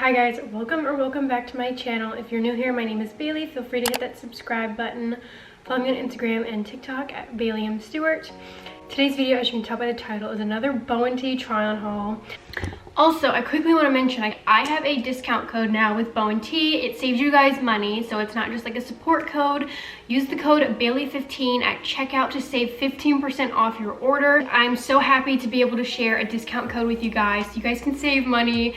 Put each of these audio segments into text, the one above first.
Hi guys, welcome back to my channel. If you're new here, my name is Bailey. Feel free to hit that subscribe button. Follow me on Instagram and TikTok at Stewart. Today's video, as you can tell by the title, is another BO+TEE try-on haul. Also, I quickly want to mention I have a discount code now with BO+TEE. It saves you guys money, so it's not just like a support code. Use the code Bailey15 at checkout to save 15% off your order. I'm so happy to be able to share a discount code with you guys so you guys can save money.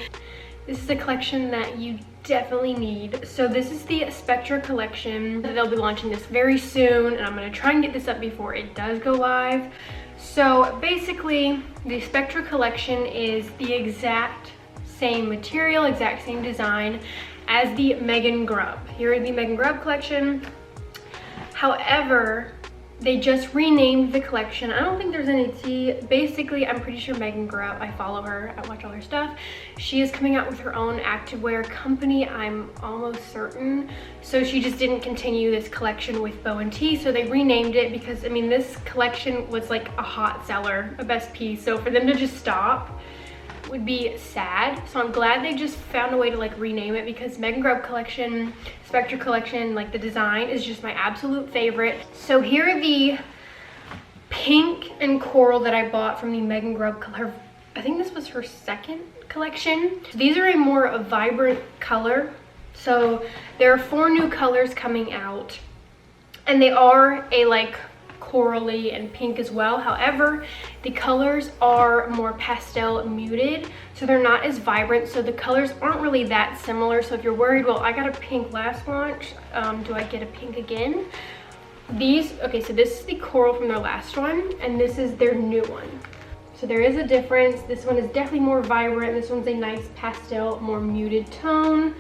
This is a collection that you definitely need. So this is the Spectra collection. They'll be launching this very soon, and I'm gonna try and get this up before it does go live. So basically, the Spectra collection is the exact same material, exact same design as the Megan Grub. Here is the Megan Grub collection. However, they just renamed the collection. I don't think there's any tea. Basically, I'm pretty sure Megan Grub, I follow her, I watch all her stuff. She is coming out with her own activewear company, I'm almost certain. So she just didn't continue this collection with BO+TEE, so they renamed it because, I mean, this collection was like a hot seller, a best piece. So for them to just stop would be sad. So I'm glad they just found a way to like rename it, because Megan Grub collection, Spectra collection, like the design is just my absolute favorite. So here are the pink and coral that I bought from the Megan Grub color. I think this was her second collection. So these are a more vibrant color. So there are 4 new colors coming out, and they are a like corally and pink as well. However, the colors are more pastel muted, so they're not as vibrant, so the colors aren't really that similar. So if you're worried, well, I got a pink last launch, do I get a pink again? Okay, so this is the coral from their last one, and this is their new one. So there is a difference. This one is definitely more vibrant. This one's a nice pastel, more muted tone.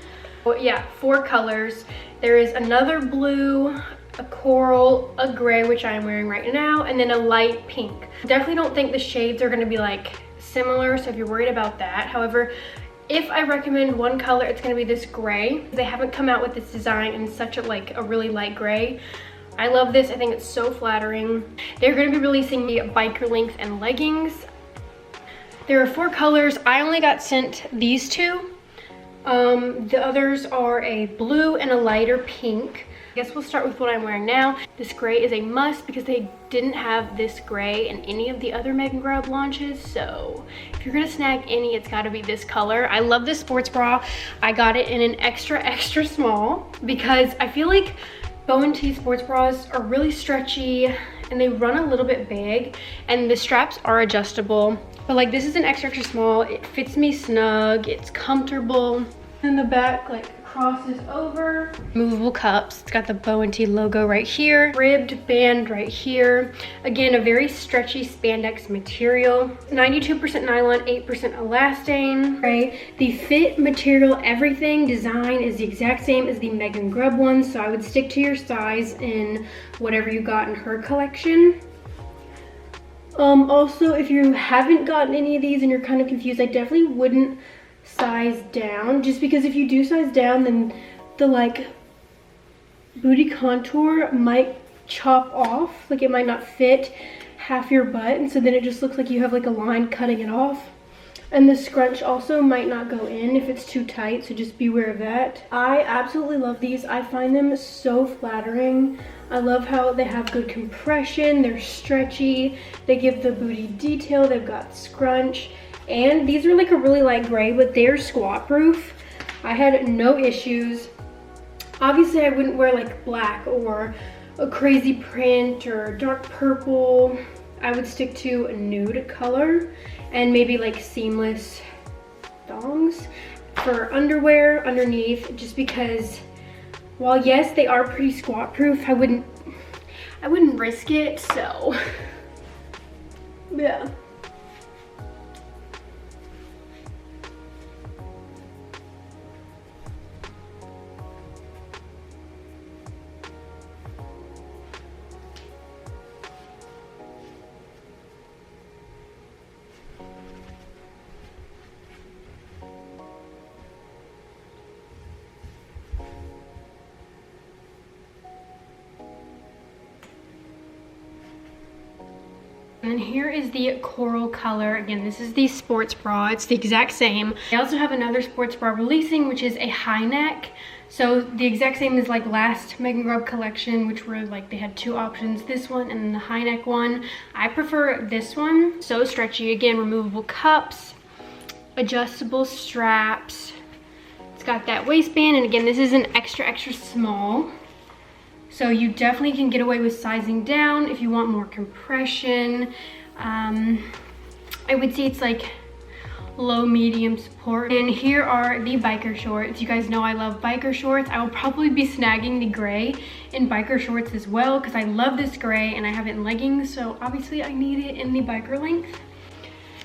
But yeah, 4 colors. There is another blue, a coral, a gray, which I'm wearing right now, and then a light pink. Definitely don't think the shades are going to be like similar, so if you're worried about that. However, if I recommend one color, it's going to be this gray. They haven't come out with this design in such a really light gray. I love this. I think it's so flattering. They're going to be releasing the biker length and leggings. There are 4 colors. I only got sent these 2. The others are a blue and a lighter pink. I guess we'll start with what I'm wearing now. This gray is a must because they didn't have this gray in any of the other Megan Grub launches. So if you're gonna snag any, it's gotta be this color. I love this sports bra. I got it in an extra small because I feel like BO+TEE sports bras are really stretchy and they run a little bit big, and the straps are adjustable. But like, this is an extra small. It fits me snug, it's comfortable. In the back, like, crosses over. Movable cups. It's got the BO+TEE logo right here. Ribbed band right here. Again, a very stretchy spandex material. 92% nylon, 8% elastane. Okay. The fit, material, everything, design is the exact same as the Megan Grub one, so I would stick to your size in whatever you got in her collection. Also, if you haven't gotten any of these and you're kind of confused, I definitely wouldn't size down, just because if you do size down, then the like booty contour might chop off, like it might not fit half your butt, and so then it just looks like you have like a line cutting it off. And the scrunch also might not go in if it's too tight, so just beware of that. I absolutely love these. I find them so flattering. I love how they have good compression, they're stretchy, they give the booty detail, they've got scrunch. And these are like a really light gray, but they're squat proof. I had no issues. Obviously, I wouldn't wear like black or a crazy print or dark purple. I would stick to a nude color and maybe like seamless thongs for underwear underneath, just because while yes, they are pretty squat proof, I wouldn't risk it, so yeah. And then here is the coral color. Again, this is the sports bra. It's the exact same. I also have another sports bra releasing, which is a high neck. So the exact same as like last Megan Grub collection, which were like, they had two options, this one and then the high neck one. I prefer this one. So stretchy. Again, removable cups, adjustable straps. It's got that waistband, and again, this is an extra small. So you definitely can get away with sizing down if you want more compression. I would say it's like low medium support. And here are the biker shorts. You guys know I love biker shorts. I will probably be snagging the gray in biker shorts as well, because I love this gray and I have it in leggings, so obviously I need it in the biker length.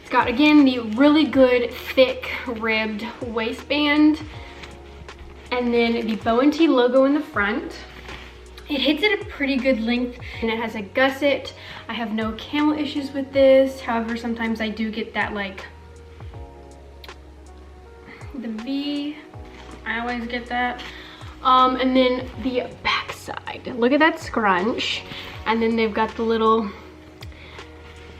It's got, again, the really good thick ribbed waistband, and then the BO+TEE logo in the front. It hits at a pretty good length, and it has a gusset. I have no camel issues with this. However, sometimes I do get that, like, the V. I always get that. And then the back side. Look at that scrunch. And then they've got the little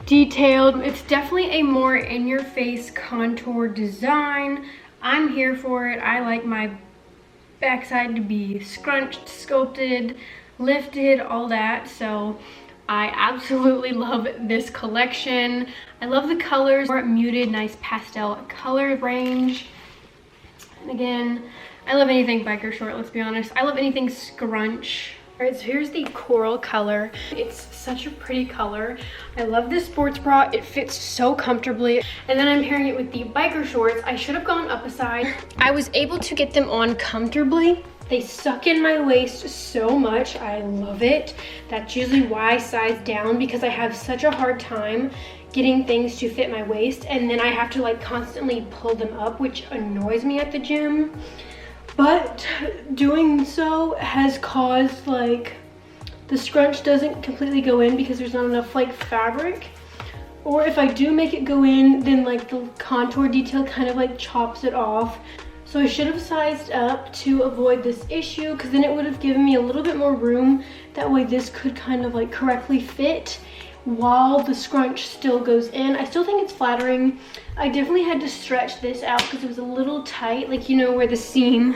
detailed. It's definitely a more in-your-face contour design. I'm here for it. I like my backside to be scrunched, sculpted, lifted, all that. So I absolutely love this collection. I love the colors, more muted, nice pastel color range. And again, I love anything biker short, let's be honest. I love anything scrunch. All right, so here's the coral color. It's such a pretty color. I love this sports bra. It fits so comfortably. And then I'm pairing it with the biker shorts. I should have gone up a size. I was able to get them on comfortably. They suck in my waist so much. I love it. That's usually why I size down, because I have such a hard time getting things to fit my waist, and then I have to like constantly pull them up, which annoys me at the gym. But doing so has caused, like, the scrunch doesn't completely go in because there's not enough like fabric. Or if I do make it go in, then like the contour detail kind of like chops it off. So I should have sized up to avoid this issue, because then it would have given me a little bit more room. That way this could kind of like correctly fit while the scrunch still goes in. I still think it's flattering. I definitely had to stretch this out because it was a little tight, like, you know, where the seam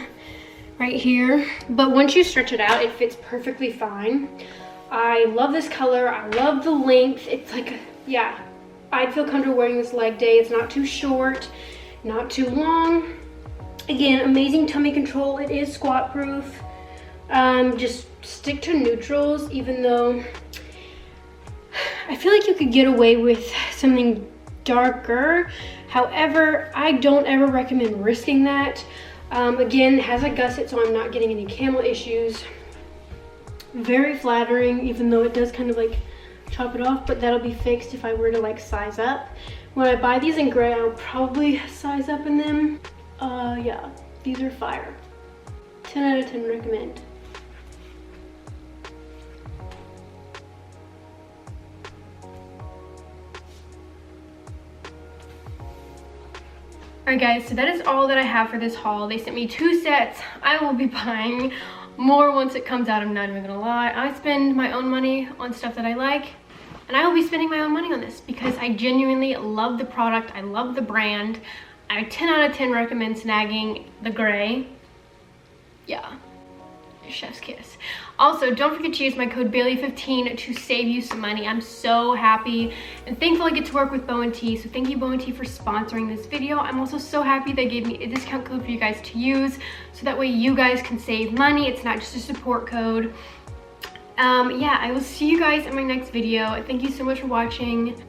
right here. But once you stretch it out, it fits perfectly fine. I love this color. I love the length. It's like, yeah, I'd feel comfortable wearing this leg day. It's not too short, not too long. Again, amazing tummy control. It is squat proof. Just stick to neutrals, even though I feel like you could get away with something darker. However, I don't ever recommend risking that. Again, it has a gusset, so I'm not getting any camel issues. Very flattering, even though it does kind of like chop it off, but that'll be fixed if I were to like size up. When I buy these in gray, I'll probably size up in them. Yeah, these are fire. 10 out of 10 recommend. Alright guys, so that is all that I have for this haul. They sent me 2 sets. I will be buying more once it comes out, I'm not even gonna lie. I spend my own money on stuff that I like, and I will be spending my own money on this because I genuinely love the product. I love the brand. I 10 out of 10 recommend snagging the gray. Yeah, chef's kiss. Also, don't forget to use my code Bailey15 to save you some money. I'm so happy and thankful I get to work with BO+TEE. So thank you, BO+TEE, for sponsoring this video. I'm also so happy they gave me a discount code for you guys to use, so that way you guys can save money. It's not just a support code. Yeah, I will see you guys in my next video. Thank you so much for watching.